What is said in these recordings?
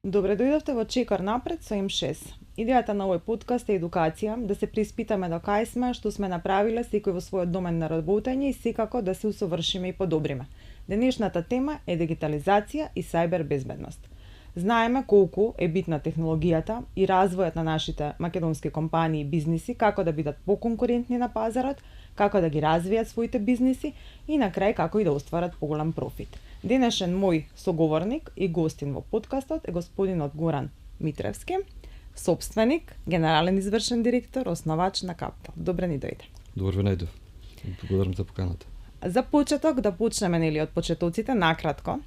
Добре дојдовте во Чекор напред со М6. Идејата на овој подкаст е едукација, да се приспитаме до кај сме, што сме направиле секој во својот домен на работење и секако да се усовршиме и подобриме. Денешната тема е дигитализација и сајбер безбедност. Знаеме колку е битна технологијата и развојот на нашите македонски компании и бизниси, како да бидат поконкурентни на пазарот, како да ги развијат своите бизниси и на крај како и да остварат поголем профит. Денешен мој соговорник и гостин во подкастот е господинот Горан Митревски, сопственик, генерален извршен директор, основач на Capital. Добре ни дојде. Добро ве најдов. Благодарам за поканата. За почеток да почнеме од почетоците накратко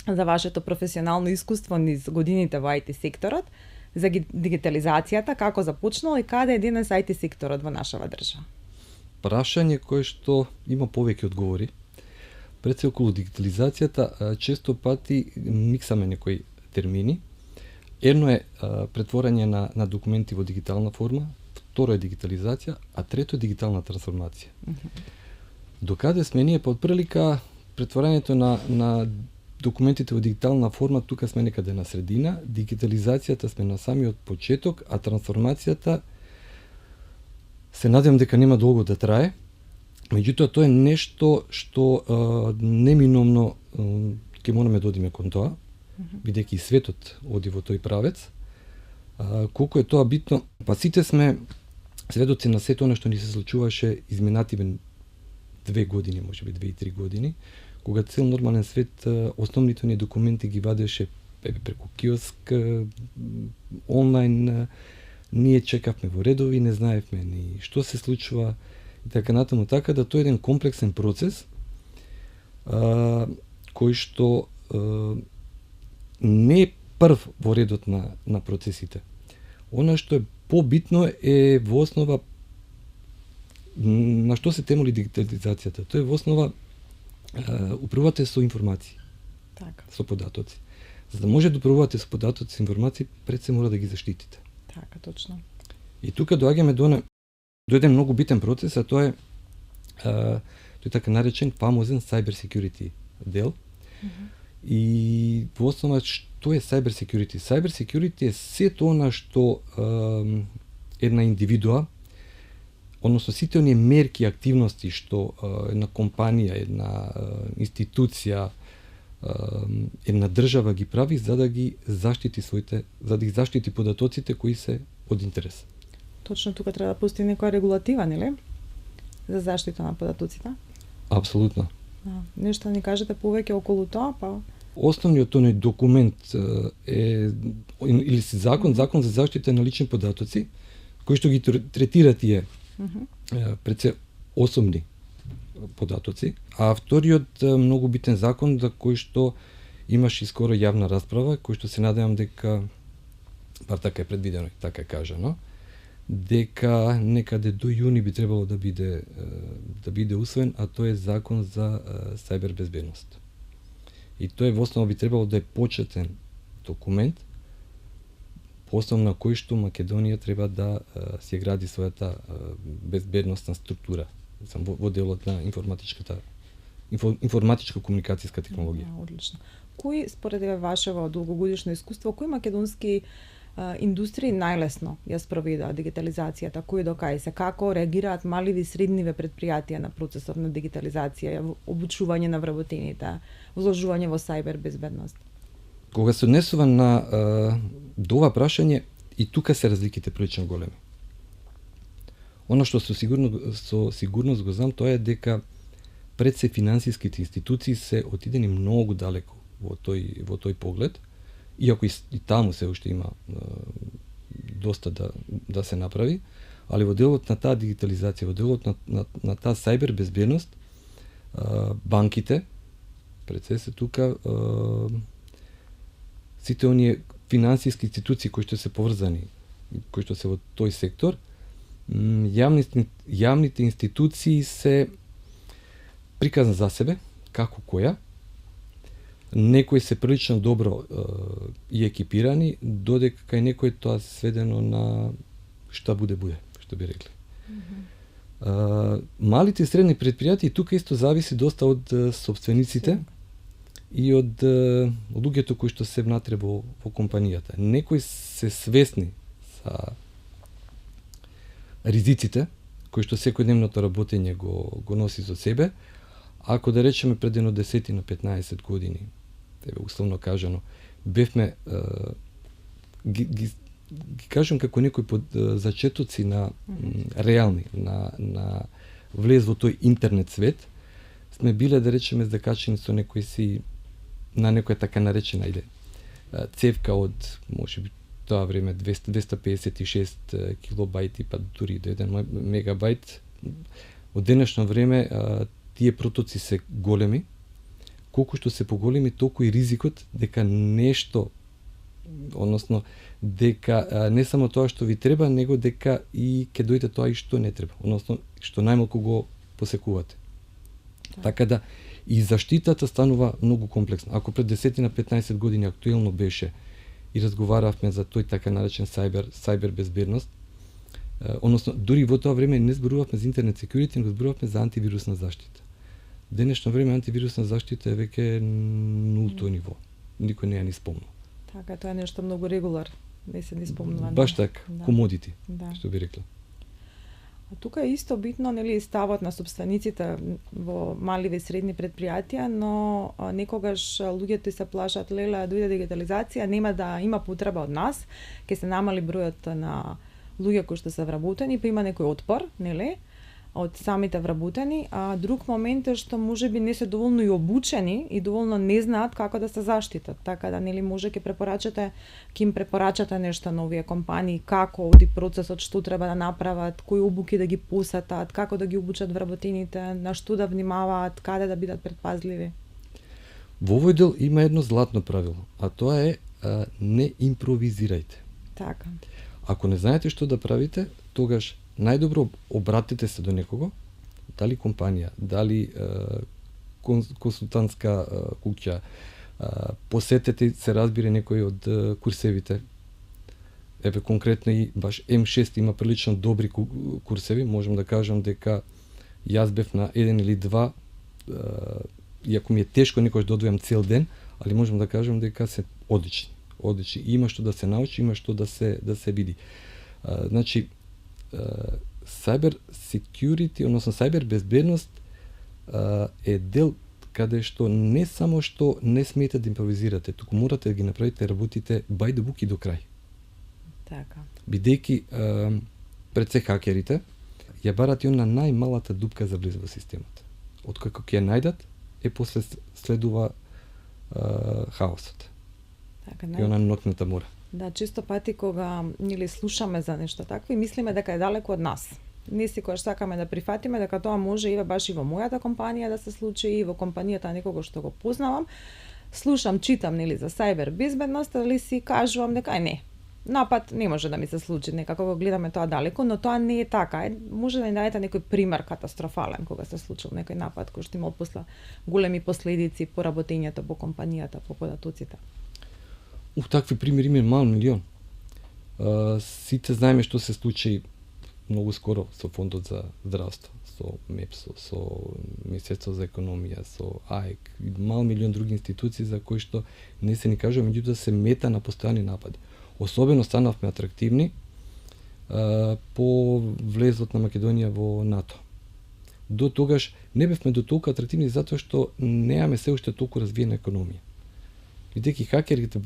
за вашето професионално искуство низ годините во IT секторот, за дигитализацијата, како започнало и каде е денес IT секторот во нашава држава. Прашање кое што има повеќе одговори. Пред се околу дигитализацијата, често пати миксаме некои термини. Едно е претворање на документи во дигитална форма, второ е дигитализација, а трето е дигитална трансформација. Докаде сме ние под прилика претворањето на документите во дигитална форма, тука сме некаде на средина, дигитализацијата сме на самиот почеток, а трансформацијата се надевам дека нема долго да трае. Меѓутоа, тоа е нешто што неминовно ќе мораме да одиме кон тоа, бидејќи светот оди во тој правец. Колку е тоа битно, па сите сме сведоци на сето она што ни се случуваше изминативен 2 години, можеби 2-3 години, кога цел нормален свет основните ни документи ги вадеше преку киоск, онлайн, ние чекавме во редови, не знаевме ни што се случува и така натаму, така да тоа е еден комплексен процес кој што не е прв во редот на процесите. Она што е побитно е во основа на што се темели дигитализацијата. Тоа е во основа управувате со информации, Така. со податоци. За да може да управувате со податоци, информации, пред се мора да ги заштитите. Така, точно. И тука доаѓаме до еден многу битен процес, а тоа е тој така наречен фамозен cyber security дел. И во основа што е cyber security? Cyber security е сето она што една индивидуа, односно сите оние мерки и активности што една компанија, една институција, една држава ги прави за да ги заштити за да ги заштити податоците кои се од интерес. Точно тука треба да постои некоја регулатива, нели? За заштита на податоците. Апсолутно. Нешто ни кажете повеќе околу тоа, па Основниот оној документ е или се закон за заштита на лични податоци, кои што ги третира тие пред се особни податоци, а вториот многу битен закон за кој што имаш и скоро јавна расправа, кој што се надевам дека бар така е предвидено, така е кажано, дека некаде до јуни би требало да биде усвоен, а тоа е закон за сајбер безбедност. И тоа во основа би требало да е почетен документ, по основа на кој што Македонија треба да се гради својата безбедносна структура во делот на информатичка комуникацијска технологија. Одлично. Кои според вашево долгогодишно искуство, кои македонски индустрии најлесно ја спроведаа дигитализацијата, кои до кај се, како реагираат маливи и средниве предпријатија на процесот на дигитализација, обучување на вработените, вложување во сајбер безбедност? Кога се однесува до ова прашање, и тука се разликите прилично големи. Оно што со сигурност го знам, тоа е дека пред се финансиските институции се отидени многу далеко во тој поглед, иако и таму се уште има доста да се направи, али во делот на таа дигитализација, во делот на таа сајбер безбедност, банките, пред се тука, сите оние финансиски институции кои што се поврзани, кои што се во тој сектор, јавните институции се приказна за себе, како која, некои се прилично добро и екипирани, додека кај некој тоа сведено на што буде, што би рекли. Малите и средни предпријатија тука исто зависи доста од сопствениците и од луѓето кои што се внатре во компанијата. Некои се свесни за ризиците кои што секојдневното работење го носи со себе. Ако да речеме пред едно 10 на 15 години, тебе условно кажано, бевме ги кажам како некои зачетоци на реални, на влез во тој интернет свет, сме биле да речеме закачени со некои си на некоја така наречена цевка од можеби тоа време 256 килобајти, па дури до 1 мегабајт. Од денешно време тие протоци се големи. Колку што се поголеми, толку и ризикот дека нешто, односно дека не само тоа што ви треба, него дека и ќе дојде тоа и што не треба, односно што најмалку го посекувате. Така да и заштитата станува многу комплексна. Ако пред 10 на 15 години актуелно беше и разговаравме за тој така наречен сайбер безбедност, односно дури во тоа време не зборувавме за интернет security, но зборувавме за антивирусна заштита. Денешно време антивирусна заштита е веќе нулто ниво. Никој не ја ни спомнува. Така, тоа е нешто многу регулар, не се ни спомнува. Баш така, комодити, што би рекла. А тука е исто битно, нели, ставот на собствениците во маливе и средни предпријатија, но некогаш луѓето се плашат, леле, дојде дигитализација, нема да има потреба од нас, ќе се намали бројот на луѓе кои што се вработени, па има некој отпор, нели, од самите вработени, а друг момент е што можеби не се доволно и обучени и доволно не знаат како да се заштитат. Така да, нели, може ќе им препорачате нешто на овие компании, како оди процесот, што треба да направат, кои обуки да ги посетат, како да ги обучат вработените, на што да внимаваат, каде да бидат предпазливи. Во овој дел има едно златно правило, а тоа е не импровизирајте. Така. Ако не знаете што да правите, тогаш најдобро обратете се до некого, дали компанија, дали консултантска куќа, посетете, се разбира, некои од курсевите. Еве конкретно и баш М6 има прилично добри курсеви, можам да кажам дека јас бев на еден или два, иако ми е тешко некојаш да одвојам цел ден, али можам да кажам дека се одлични. Одлични. Има што да се научи, има што да се види. Значи, cyber security, односно cyber безбедност е дел каде што не само што не смеете да импровизирате, туку морате да ги направите работите by the book и до крај. Така. Бидејќи пред се хакерите ја барат и на најмалата дупка за влез во системот. Откако ќе ја најдат, после следува хаосот. Така, и она нокната мора. Да, често пати кога нели слушаме за нешто такво и мислиме дека е далеко од нас. Не секогаш сакаме да прифатиме дека тоа може и баш и во мојата компанија да се случи, и во компанијата некого што го познавам. Слушам, читам нели за сајбер безбедност, дали си кажувам дека не. Напад не може да ми се случи, некако го гледаме тоа далеко, но тоа не е така. Може да ни дадете некој пример катастрофален кога се случил некој напад кој што имал после големи последици по работењето по компанијата, по податоците. Такви примери има мал милион. Сите знаеме што се случи многу скоро со Фондот за здравство, со МЕПСО, со Министерство за економија, со АЕК, мал милион други институции за кои што не се ни кажува, меѓутоа се мета на постојани напади. Особено станавме атрактивни по влезот на Македонија во НАТО. До тогаш не бевме до толку атрактивни затоа што немаме се уште толку развиена економија. Бидејќи хакерите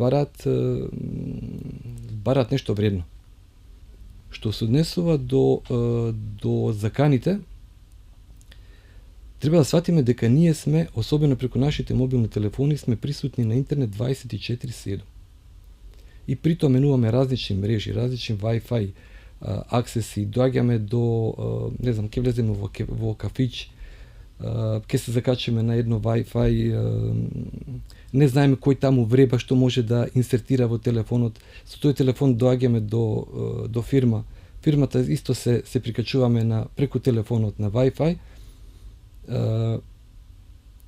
барат нешто вредно. Што се однесува до заканите, треба да сватиме дека ние сме, особено преку нашите мобилни телефони, сме присутни на интернет 24/7. И при тоа менуваме различни мрежи, различни Wi-Fi аксеси, доаѓаме до, не знам, ќе влеземе во кафич, ќе се закачиме на едно Wi-Fi, не знаеме кој таму вреба што може да инсертира во телефонот. Со тој телефон доаѓаме до фирма. Фирмата исто се прикачуваме преку телефонот на Wi-Fi,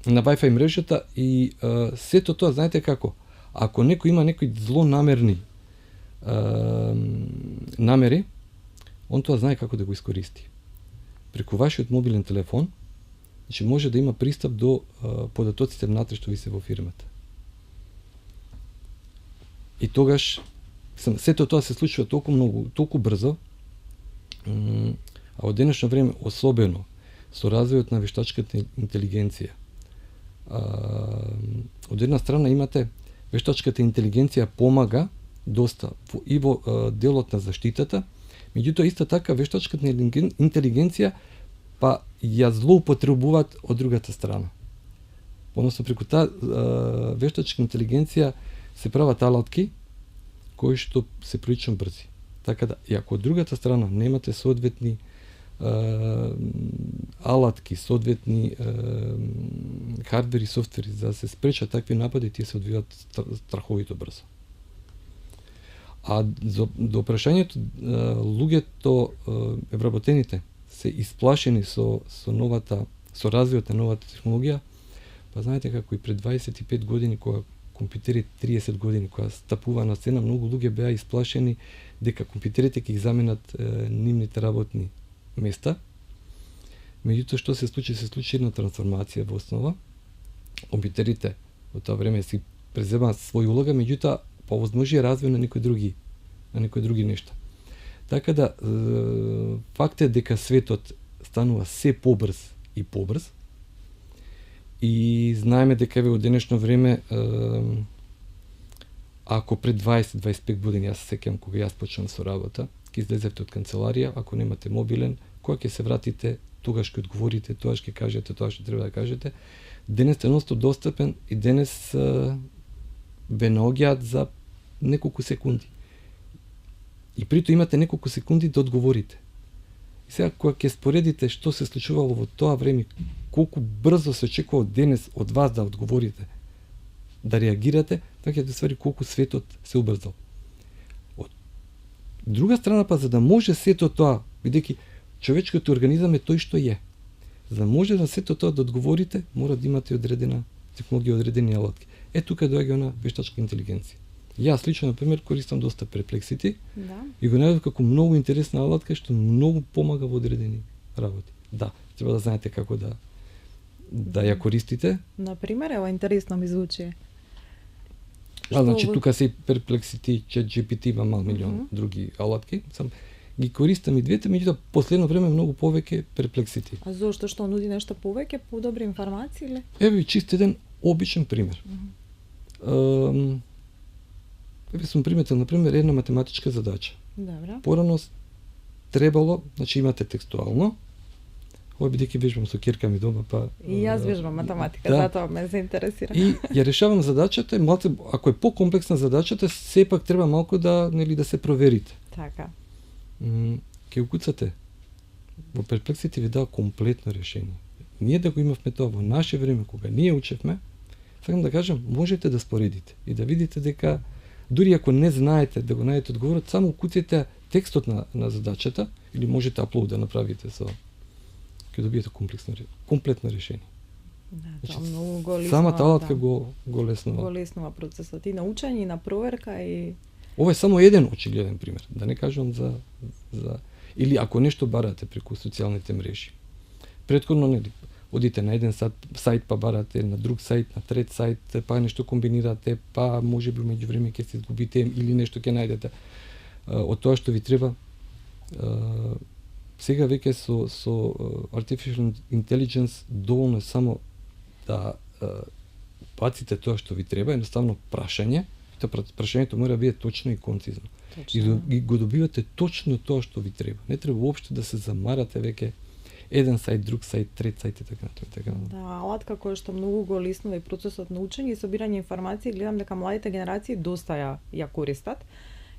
на Wi-Fi мрежата и сето тоа, знаете како? Ако некој има некои злонамерни намери, он тоа знае како да го искористи. Преку вашиот мобилен телефон, Значи може да има пристап до податоците внатре што ви се во фирмата. И тогаш сето тоа се случува толку брзо, а од денешно време особено со развојот на вештачката интелигенција. Од една страна имате вештачката интелигенција помага доста и во делот на заштитата, меѓутоа иста така вештачката интелигенција па ја злоупотребуваат од другата страна. Односно преку таа вештачка интелигенција се прават алатки кои што се прилично брзи. Така да, и ако од другата страна немате соодветни алатки, соодветни хардвери и софтвери за да се спречат такви напади, тие се одвиваат страховито брзо. А до прашањето, луѓето вработените се исплашени со развојот на новата технологија, па знаете како и пред 25 години кога компјутери 30 години кога стапува на сцена, многу луѓе беа исплашени дека компјутерите ќе ги заменат нивните работни места. Меѓутоа што се случи? Се случи една трансформација во основа. Компјутерите во тоа време си преземаат своја улога, меѓутоа повозможи развој на некои други нешта. Така да факт е дека светот станува се побрз и побрз. И знаеме дека во денешно време, ако пред 20-25 години, јас се сеќавам кога јас почнав со работа, ќе излезете од канцеларија, ако немате мобилен, кога ќе се вратите, тогаш ќе одговорите, тогаш ќе кажете тоа што треба да кажете. Денес е едноставно достапен и денес ве наоѓаат за неколку секунди. И прито имате неколку секунди да одговорите. И сега кога ќе споредите што се случувало во тоа време, колку брзо се очекува денес од вас да одговорите, да реагирате, така ќе да свари колку светот се убрзал. Од друга страна па, за да може сето тоа, бидејќи човечкиот организам е тој што е, за да може на сето тоа да одговорите, мора да имате одредена технологија, одредени алатки. Тука доаѓа она вештачка интелигенција. Јас лично, например, користам доста Perplexity и го најдов како многу интересна алатка што многу помага во одредени работи. Да, треба да знаете како да ја користите. Например, ево интересно ми звучи. Значи тука се Perplexity, ChatGPT, има мал милион други алатки. Ги користам и двете, меѓутоа последно време многу повеќе Perplexity. А зошто, што нуди нешто повеќе, подобри информации или? Еве чист еден обичен пример. Еве сум приметил, например, една математичка задача. Добра. Порано требало, значи имате текстуално, ова бидејќи вежбам со ќерка ми дома, па... И јас вежбам математика, затоа ме заинтересира. И ја решавам задачата, малку, ако е по-комплексна задачата, сепак треба малку да се проверите. Така. Ке укуцате, во Perplexity ви дава комплетно решение. Ние да го имавме тоа во наше време, кога ние учевме, сакам да кажам, можете да споредите и да видите дека дури ако не знаете да го најдете одговорот, само укуците текстот на задачата или можете аплод да направите со ќе добиете комплетно решение. Да, тоа многу го леснува. Самата алатка го леснува. Го леснува процесот и на учење, и на проверка и Ова е само еден очигледен пример, да не кажам за или ако нешто барате преку социјалните мрежи. Претходно нели одите на еден сајт, па барате на друг сајт, на трет сајт, па нешто комбинирате, па можеби меѓувреме ќе се изгубите или нешто ќе најдете од тоа што ви треба. Сега веќе со Artificial Intelligence доволно е само да баците тоа што ви треба, едноставно прашање. Прашањето мора да биде точно и концизно. И го добивате точно тоа што ви треба. Не треба уопште да се замарате веќе еден сајт, друг сајт, трет сајт и така натаму. Да, алатка која што многу го леснува и процесот на учење и собирање информации, гледам дека младите генерации доста ја користат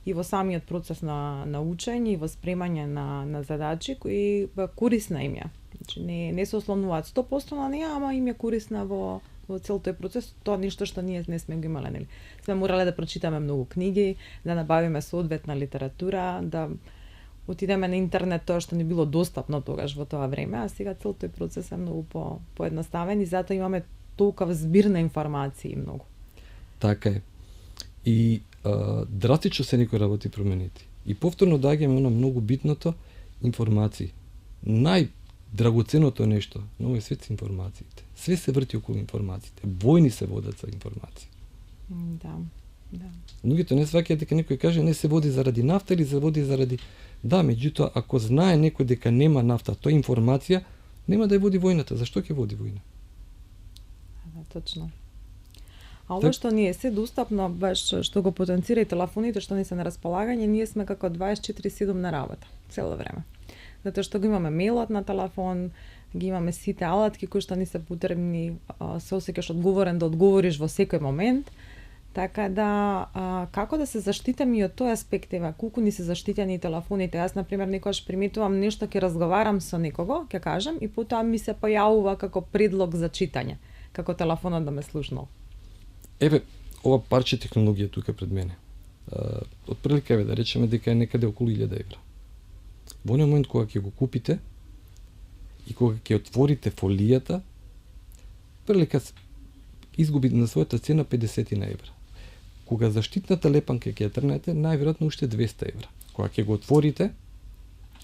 и во самиот процес на учење и во спремање на задачи кои корисна им ја. Значи не се ослонуваат 100% на неа, ама им ја корисна во цел тој процес, тоа ништо што ние не сме го имале, нели? Сме морале да прочитаме многу книги, да набавиме соодветна литература, да отидеме на интернет, тоа што не било достапно тогаш во тоа време, а сега цел тој процес е многу поедноставен и затоа имаме толкова збир на информации многу. Така е. И драстично се некои работи променети. И повторно доаѓаме на многу битното информации. драгоценото нешто на овој свет се информациите. Све се врти околу информациите. Војни се водат за информации. Да. Луѓето не сваќаат дека некој каже не се води заради нафта или се води заради... Да, меѓутоа, ако знае некој дека нема нафта, тоа е информација, нема да ја води војната. Зашто ќе води војна? Да, точно. А ова што ние се достапно, баш што го потенцира и телефоните што ни се на располагање, ние сме како 24/7 на работа, цело време. Затоа што го имаме мејлот на телефон, ги имаме сите алатки кои што ни се потребни, се осеќаш одговорен да одговориш во секој момент. Така да, како да се заштитам и од тој аспект, ева, колку ни се заштитени телефоните. Јас, например, некогаш приметувам нешто, ќе разговарам со некого, ќе кажам, и потоа ми се појавува како предлог за читање, како телефонот да ме слушнал. Еве, ова парче технологија тука пред мене. Од прилика, да речеме дека е некаде околу 1000 евра. Во оној момент кога ќе го купите и кога ќе отворите фолијата, прилика изгуби на својата цена 50 евра. Кога заштитната лепанка ќе ја трнете, најверојатно уште 200 евра. Кога ќе го отворите,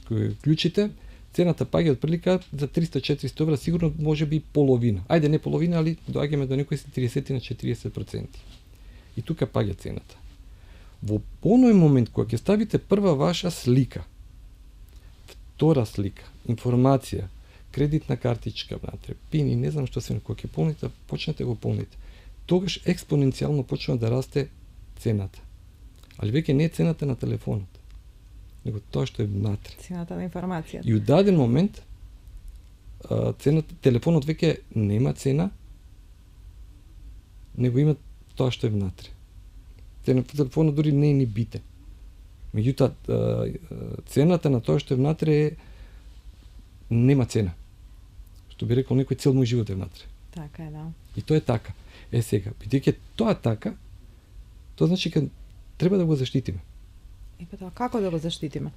кога го клучите, цената паѓа од прилика за 300-400 евра, сигурно може би половина. Ајде не половина, али доаѓаме до некои 30 на 40%. И тука паѓа цената. Во оној момент кога ќе ставите прва ваша слика, втора слика, информација, кредитна картичка внатре, пин и не знам што се, кога ќе полните, почнете го полните. Тогаш експоненцијално почна да расте цената. Али веќе не е цената на телефонот, него тоа што е внатре. Цената на информацијата. И у даден момент цената, телефонот веќе нема цена, него има тоа што е внатре. Телефонот дури не е ни битен. Меѓутоа, цената на тоа што е внатре е нема цена. Што би рекол некој, цел мој живот е внатре. Така е, да. И тоа е така. Е сега, бидејќи тоа така, тоа значи дека треба да го заштитиме. И тоа како да го заштитиме?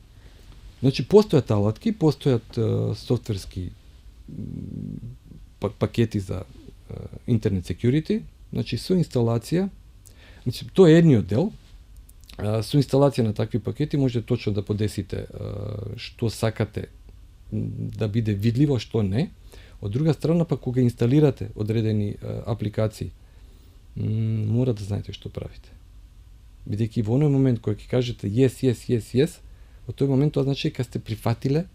Значи постојат алатки, постојат софтверски пакети за интернет security, значи со инсталација, значи тоа е едниот дел. Со инсталација на такви пакети може точно да подесите што сакате да биде видливо, што не. Од друга страна, па кога инсталирате одредени апликации, мора да знаете што правите. Бидејќи во оној момент кој ќе кажете yes, во тој момент тоа значи дека сте прифатиле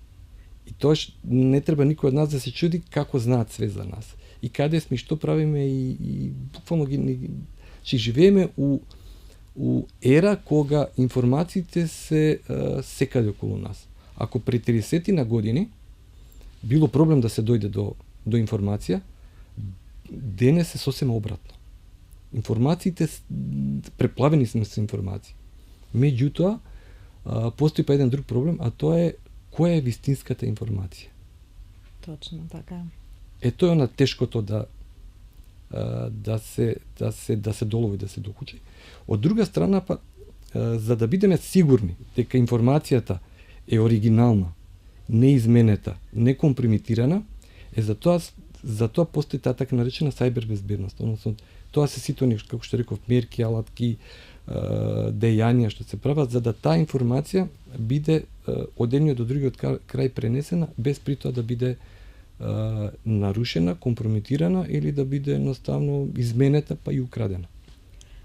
и тоаш не треба никој од нас да се чуди како знаат све за нас. И каде сме, што правиме и буквално че живееме у ера кога информациите се секаде околу нас. Ако при 30 на години било проблем да се дојде до информација, денес е сосема обратно. Информациите, преплавени сме со информации. Меѓутоа, постои па еден друг проблем, а тоа е која е вистинската информација. Точно, така. Тоа е на тешкото да се долови, да се докучи. Од друга страна, па, за да бидеме сигурни дека информацијата е оригинална, неизменета, некомпромитирана, за тоа постои таа така наречена сајбер безбедност. Односно, тоа се сите они, како што реков, мерки, алатки, дејања што се прават, за да таа информација биде од едниот до другиот крај пренесена, без при тоа да биде нарушена, компромитирана или да биде едноставно изменета па и украдена.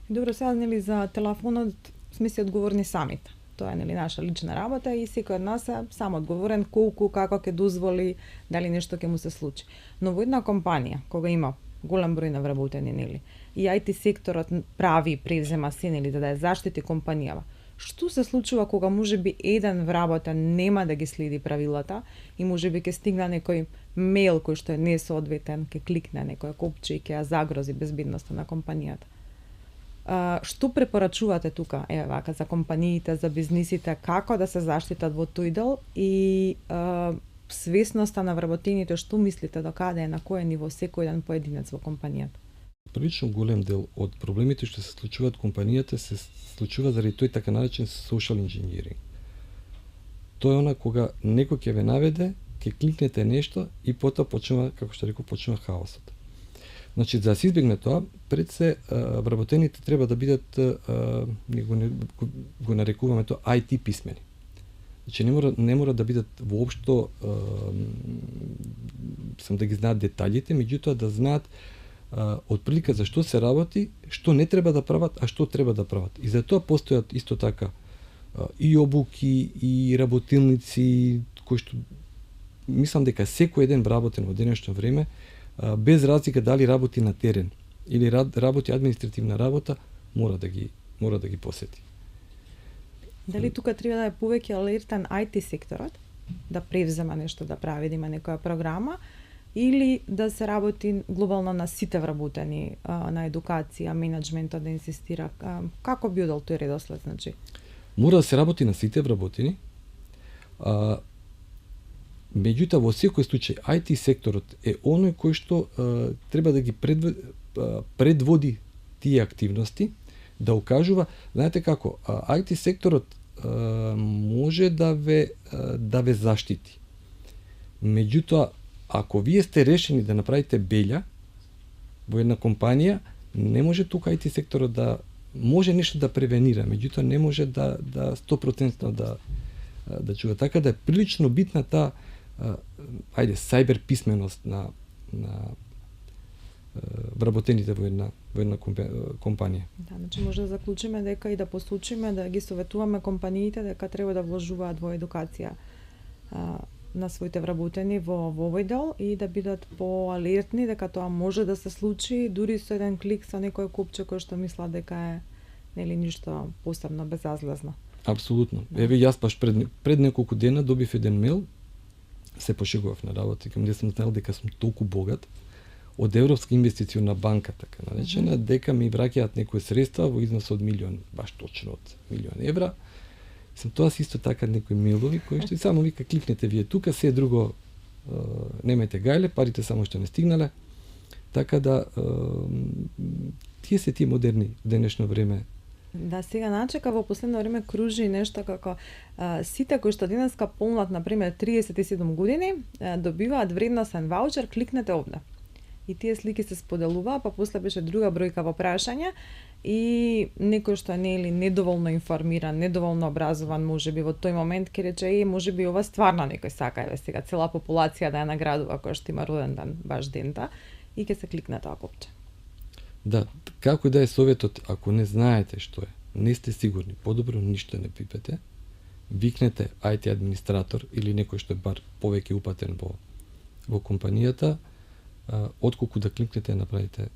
Добро, сега нели за телефонот сме си одговорни самите. Тоа е нели наша лична работа и секој од нас е сам одговорен колку, како ќе дозволи, дали нешто ќе му се случи. Но во една компанија кога има голем број на вработени, нели, и IT секторот прави превзема се, нели, да ја заштити компанијава. Што се случува кога можеби еден вработен нема да ги следи правилата и можеби ќе стигне некој мејл кој што е несоодветен, ќе кликне некоја копче и ќе ја загрози безбедноста на компанијата? Што препорачувате тука, вака, за компаниите, за бизнисите, како да се заштитат во тој дел и свесноста на вработените, што мислите, до каде е, на кој ниво секој еден поединец во компанијата? Прилично голем дел од проблемите што се случуваат компанијата се случува заради тој така наречен social engineering. Тоа е она кога некој ќе ве наведе, ќе кликнете нешто и потоа почнува, како што реков, почнува хаосот. Значи, за да се избегне тоа, пред се вработените треба да бидат, го нарекуваме тоа IT писмени. Значи не мора да бидат воопшто сам да ги знаат деталите, меѓутоа да знаат отприлика за што се работи, што не треба да прават, а што треба да прават. И за тоа постојат исто така и обуки, и работилници, кои што мислам дека секој еден вработен во денешно време, без разлика дали работи на терен или работи административна работа, мора да ги посети. Дали тука треба да е повеќе алертен IT секторот, да превзема нешто, да прави, да има некоја програма, или да се работи глобално на сите вработени, на едукација, менеджментот да инсистира? Како би одел тој редослед, значи? Мора да се работи на сите вработени, меѓутоа во секој случај IT секторот е оној кој што треба да ги предводи тие активности, да укажува, знаете како, IT секторот може да ве заштити. Меѓутоа, ако вие сте решени да направите белја во една компанија, не може тука IT секторот да може нешто да превенира, меѓутоа не може да 100% да чува. Така да е прилично битна таа сајбер писменост на вработените во една компанија. Да, значи може да заклучиме дека и да посочиме, да ги советуваме компаниите дека треба да вложуваат во едукација на своите вработени во овој дел и да бидат поалертни дека тоа може да се случи дури со еден клик со некој копче кој што мисла дека е нели ништо посебно безазлезно. Апсолутно. Еве јас баш пред неколку дена добив еден мејл, се пошегував на работа, кога не сум знаел дека сум толку богат, од Европска инвестициона банка, така наречена, дека ми враќаат некои средства во износ од милион, баш точно од милион евра. Сам тоа се исто така некои мејлови кои што и само вика кликнете вие тука, се друго немајте гајле, парите само што не стигнале. Така да тие се тие модерни денешно време. Да, сега начека во последно време кружи нешто како сите кои што денеска полнат на пример 37 години добиваат вредносен ваучер, кликнете овде. И тие слики се споделуваа, па после беше друга бројка во прашање и некој што не е недоволно информиран, недоволно образован, можеби во тој момент ќе рече можеби ова стварно некој сака, еве сега цела популација да ја наградува кој што има роден ден баш дента и ќе се кликне тоа копче. Да, како да е советот, ако не знаете што е, не сте сигурни, подобро ништо не пипете, викнете IT администратор или некој што е бар повеќе упатен во компанијата, отколку да кликнете и направите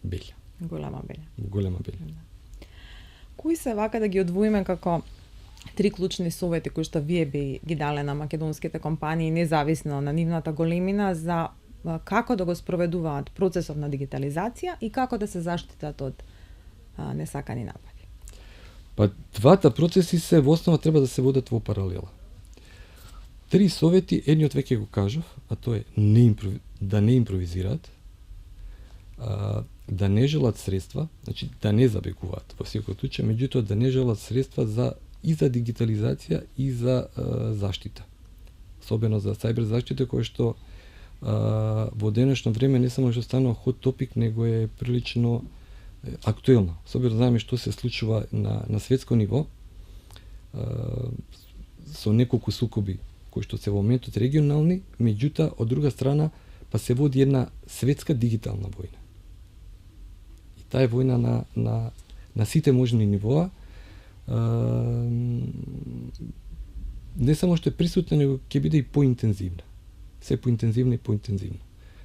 белја. Голема белја. Голема белја. Да. Кои се вака да ги одвоиме како три клучни совети кои што вие би ги дале на македонските компании независно на нивната големина за како да го спроведуваат процесот на дигитализација и како да се заштитат од несакани напади? Па двата процеси се во основа треба да се водат во паралела. Три совети, едниот веќе го кажав, а тоа е да не импровизираат, да не желат средства, значи да не забегуваат во секој случај, меѓутоа да не желат средства и за дигитализација и за заштита. Особено за сајбер заштита кој што во денешно време не само што станува хот топик, него е прилично актуелно. Особено знаеме што се случува на светско ниво со неколку сукоби кои што се во моментот регионални, меѓутоа од друга страна па се води една светска дигитална војна. И таа е војна на сите можни нивоа, не само што е присутна, него ќе биде и поинтензивна. Се поинтензивно и поинтензивно.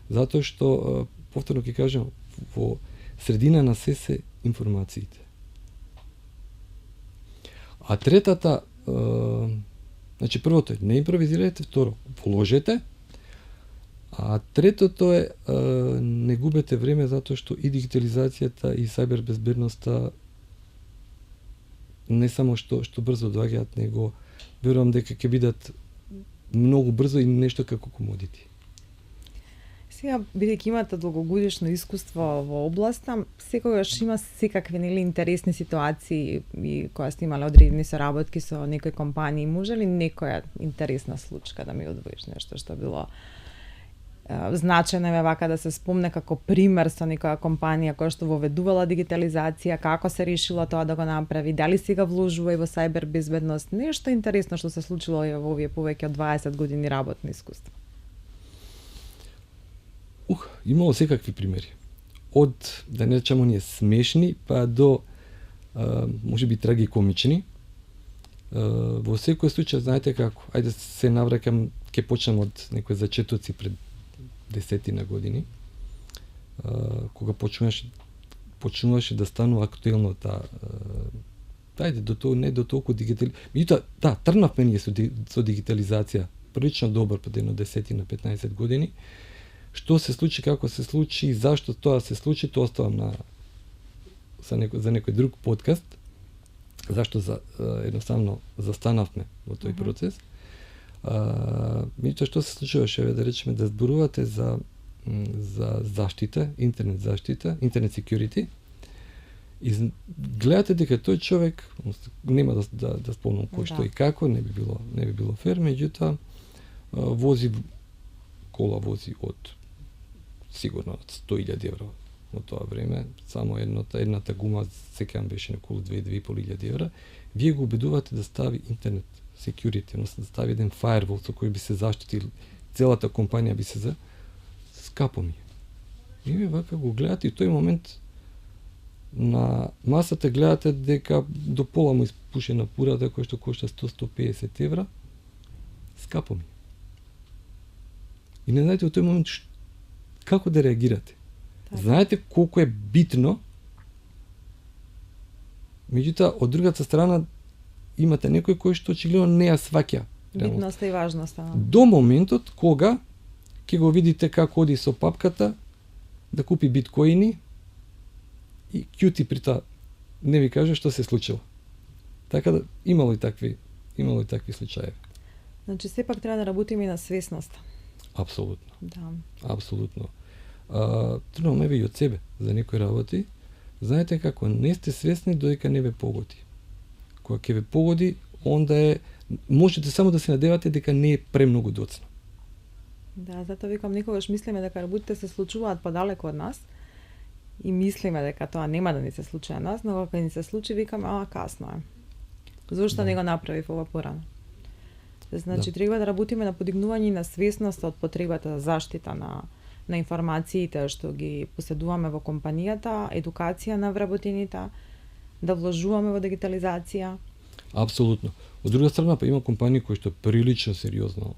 Затоа што, повторно ќе кажам, во средина на се информациите. А третата, значи првото е не импровизирајте, второ вложете, а третото е не губете време затоа што и дигитализацијата и сајбер безбедноста не само што брзо доаѓаат, него верувам дека ќе бидат многу брзо и нешто како комодити. Сега, бидејќи имате долгогодишно искуство во областа, секогаш има секакви интересни ситуации и која сте имале одредени соработки со некои компании. Може ли некоја интересна случка да ми одвоиш нешто што било Значено е вака да се спомне како пример со некоја компанија која што воведувала дигитализација, како се решила тоа да го направи, дали сега вложува и во сајбер безбедност, нешто интересно што се случило и во овие повеќе од 20 години работно искуство. Имало секакви примери. Од, да не речеме оние смешни, па до можеби трагикомични. Во секој случај, знаете како, ајде се навраќам, ќе почнем од некои зачетоци пред 10 години, кога почнуваше да станува актуелно ајде не до толку дигитали. Меѓутоа, да, тргнавме ние со дигитализација прилично добар пред едно 10-15 години. Што се случи, како се случи, зашто тоа се случи, тоа оставам за некој друг подкаст. Зашто едноставно застанавме во тој процес. Меѓутоа, што се случуваше, да речеме, да зборувате за заштита, интернет заштита, интернет security, и гледате дека тој човек, нема да спомнам кој што и како, не би било фер, меѓутоа вози кола од сигурно од 100.000 евра во тоа време, само едната гума секајам беше околу 2-2.500 евра. Вие го убедувате да стави интернет security, односно да стави еден firewall со кој би се заштитил, целата компанија би се скапо ми. И вие вака го гледате и тој момент на масата гледате дека до пола му испушена пурата која што кошта 100-150 евра, скапо ми. И не знаете во тој момент како да реагирате. Знаете колку е битно, меѓутоа од другата страна имате некој кој што очигледно не ја сваќа битноста и важноста. До моментот кога ќе го видите како оди со папката да купи биткоини и кјути при тоа не ви каже што се случило. Така да имало и такви случаи. Значи сепак треба да работиме и на свесноста. Апсолутно. Да. Апсолутно. Тргнуваме и од себе за некои работи. Знаете како, не сте свесни додека не ве погоди. Кога ќе ве погоди, онда можете само да се надевате дека не е премногу доцна. Да, затоа викам, никогаш мислиме дека работите се случуваат подалеку од нас и мислиме дека тоа нема да ни се случи на нас, но кога ни се случи, викаме, касно е. Зошто не го направив ова порано? Значи, треба да работиме на подигнување на свесноста од потребата за заштита на информациите што ги поседуваме во компанијата, едукација на вработените, да вложуваме во дигитализација. Апсолутно. Од друга страна, па има компании кои што прилично сериозно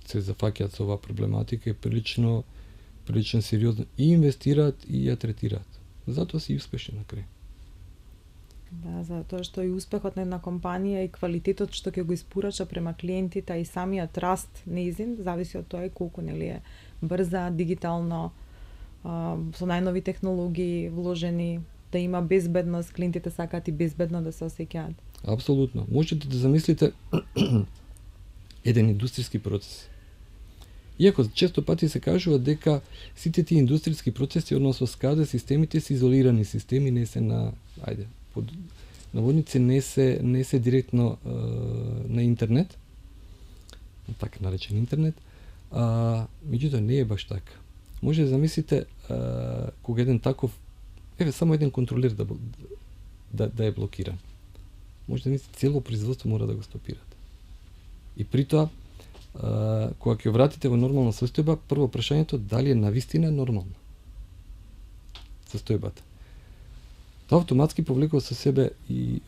се зафаќаат со оваа проблематика и прилично сериозно и инвестираат и ја третираат. Затоа си успешни на крај. Да, затоа што и успехот на една компанија и квалитетот што ќе го испорача према клиентите и самиот раст неизин зависи од тоа колку нели е брза, дигитално, со најнови технологии вложени, да има безбедност, клиентите сакаат и безбедно да се осеќаат. Апсолутно. Можете да замислите еден индустријски процес. Иако често пати се кажува дека сите тие индустријски процеси, односно скаде системите се изолирани системи, не се на под наводници не се директно на интернет, така наречен интернет, меѓутоа не е баш така. Може да замислите кога еден таков, само еден контролер да е блокиран. Може да мислите цело производство мора да го стопирате. И при тоа, кога ќе вратите во нормална состојба, прво прашањето дали е навистина нормална состојбата. Тоа автоматски повлекува со себе и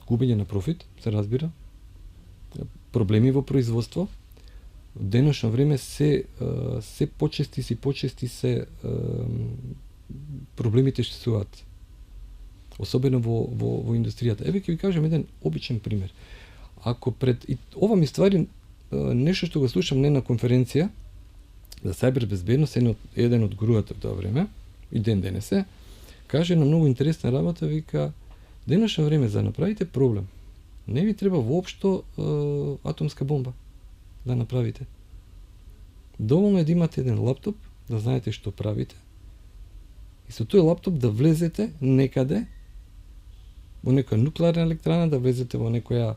губење на профит, се разбира, проблеми во производство. В денешно време се почести се проблемите што се уват. Особено во индустријата. Еве ќе ви кажам еден обичен пример. Ако ова ми ствари нешто што го слушам не на конференција за сајбер безбедност, еден од гуруата во тоа време, и денес е, каже на многу интересна работа, вика, денешно време за направите проблем, не ви треба воопшто атомска бомба да направите. Доволно е да имате еден лаптоп, да знаете што правите, и со тој лаптоп да влезете некаде, во некоја нуклеарна електрана, да влезете во некоја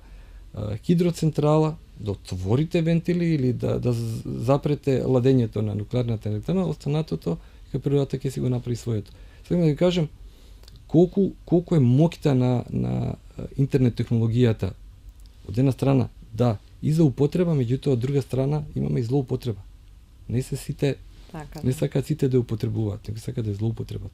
хидроцентрала, да отворите вентили или да запрете ладењето на нуклеарната електрана, останатото дека природата ќе си го направи своето. Сега да ви кажем колку е моќта на интернет технологијата. Од една страна, да, и за употреба, меѓутоа од друга страна имаме и злоупотреба. Не се сите не сакаат сите да употребуваат, не сакаат да злоупотребат.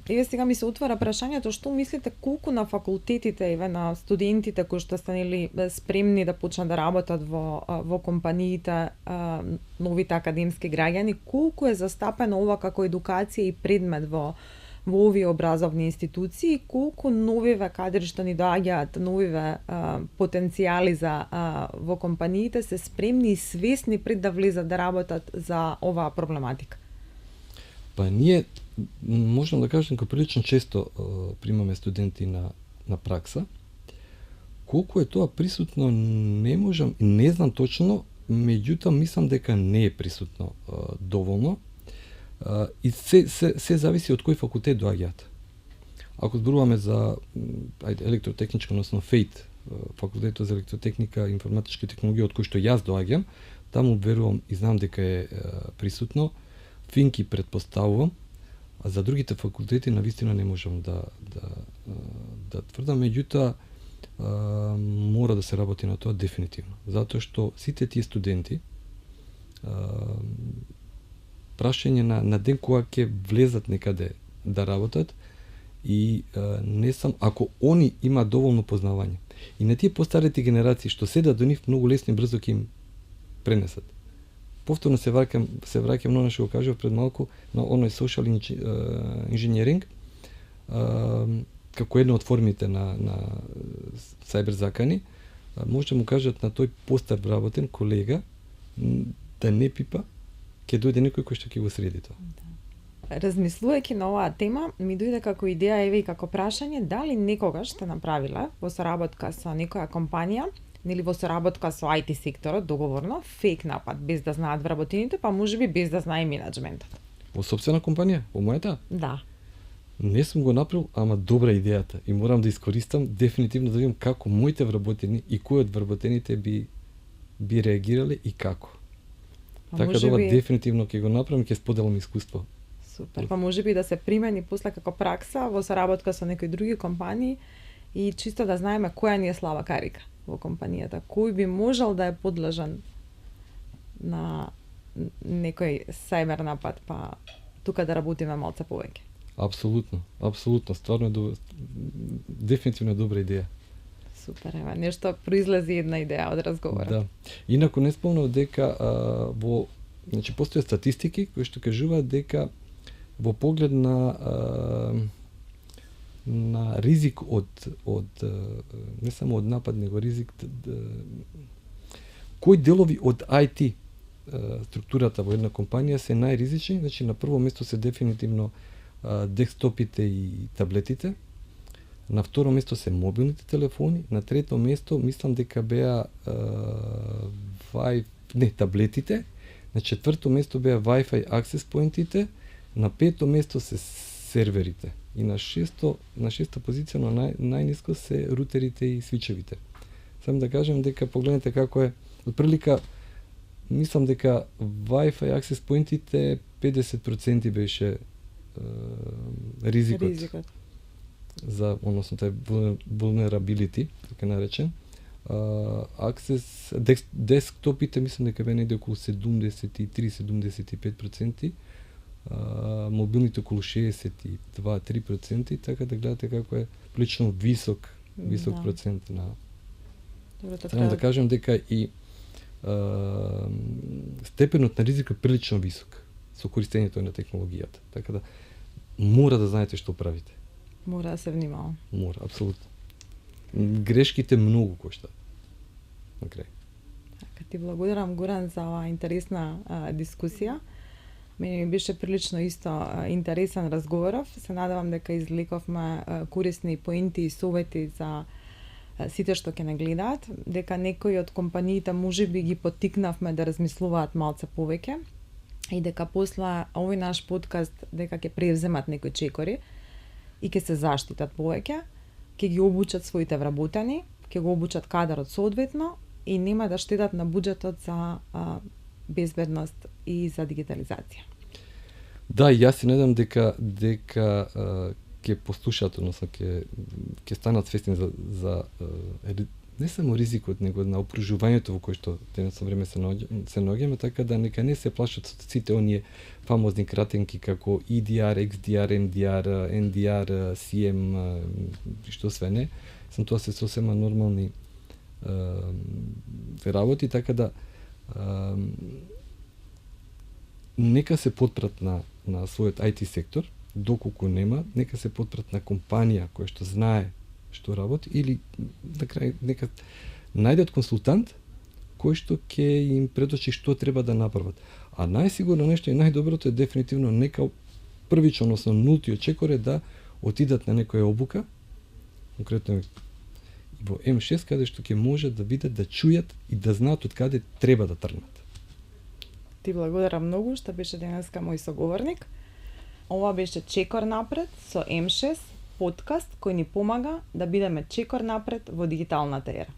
Еве сега ми се отвара прашањето, што мислите колку на факултетите, еве на студентите кои што станели спремни да почнат да работат во компаниите, новите академски граѓани, колку е застапено ова како едукација и предмет во овие образовни институции, колку новиве кадри што ни доаѓаат, новиве потенцијали за во компаниите се спремни и свесни пред да влезат да работат за оваа проблематика? Па ние можам да кажем дека прилично често примаме студенти на пракса. Колку е тоа присутно не знам точно, меѓутоа мислам дека не е присутно доволно. И се зависи од кој факултет доаѓаат. Ако зборуваме за електротехничка, односно ФЕИТ, факултетот за електротехника и информатички технологии, од кој што јас доаѓам, таму верувам и знам дека е присутно. Финки предпоставувам, а за другите факултети навистина не можам да тврдам, меѓутоа мора да се работи на тоа дефинитивно, затоа што сите тие студенти прашање на ден кога ќе влезат некаде да работат и не сам ако они имаат доволно познавање и на тие постарите генерации што седат до нив многу лесно и брзо ќе им пренесат. Повторно се враќам на што го кажав пред малку на оној social engineering како една од формите на сајбер закани, може да му кажат на тој постар вработен колега да не пипа, ќе дојде некој кој што ќе го среди тоа. Размислувајќи на оваа тема, ми дојде како идеја, еве и како прашање, дали некогаш сте направила во соработка со некоја компанија, нели во соработка со IT секторот, договорно, фейк напад, без да знаат вработените, па можеби без да знае менеджментот. Во сопствена компанија, во мојата? Да. Не сум го направил, ама добра идејата и морам да искористам дефинитивно да видам како моите вработени и кои од вработените би реагирале и како. Така да дефинитивно ќе го направам и ќе споделам искуство. Супер, па можеби да се примени после како пракса во соработка со некои други компании и чисто да знаеме која ни е слаба карика во компанијата, кој би можел да е подлежан на некој сајбер напад, па тука да работиме малце повеќе. Апсолутно, стварно дефинитивно добра идеја. Супер, ева, нешто произлези една идеја од разговорот. Да. Инаку не спомнав дека значи постојат статистики кои што кажуваат дека во поглед на ризик од не само од напад, него ризик кои делови од IT структурата во една компанија се најризични, значи на прво место се дефинитивно десктопите и таблетите, на второ место се мобилните телефони, на трето место мислам дека беа таблетите, на четврто место беа Wi-Fi access поинтите, на пето место се серверите и на шеста позиција на најниско се рутерите и свичевите. Само да кажем дека погледнете како е, отприлика мислам дека Wi-Fi access поинтите 50% беше ризикот за, односно тај vulnerability, така наречен. Десктопите мислам дека бе неде околу 73-75%, мобилните околу 62-3%, така да гледате како е прилично висок процент на. Само да кажем дека и степенот на ризик е прилично висок со користењето на технологијата. Така да мора да знаете што правите. Мора да се внимава. Мора, апсолутно. Грешките многу коштаат. На крај. Така, ти благодарам, Горан, за оваа интересна дискусија. Мене ми беше прилично исто интересен разговоров. Се надевам дека извлековме корисни поинти и совети за сите што ќе не гледаат, дека некои од компаниите можеби ги поттикнавме да размислуваат малце повеќе и дека после овој наш подкаст дека ќе превземат некои чекори и ќе се заштитат повеќе, ќе ги обучат своите вработени, ќе го обучат кадарот соодветно и нема да штедат на буџетот за безбедност и за дигитализација. Да, јас се надам дека ќе послушаат, односно ќе станат свесни за не само ризикот, него на опружувањето во кој што денесно време се наоѓаме, така да нека не се плашат со сите оние фамозни кратенки како EDR, XDR, NDR, NDR, CM, што све не. Тоа се сосема нормални работи, така да нека се потпрат на својот IT сектор, доколку нема, нека се потпрат на компанија која што знае што работи, или на крај нека најдат консултант кој што ќе им предочи што треба да направат. А најсигурно нешто и најдоброто е дефинитивно нека првично, односно нултиот чекор е да отидат на некоја обука, конкретно во М6, каде што ќе можат да видат, да чујат и да знаат од каде треба да тргнат. Ти благодарам многу што беше денеска мој соговорник. Ова беше Чекор напред со М6, подкаст кој ни помага да бидеме чекор напред во дигиталната ера.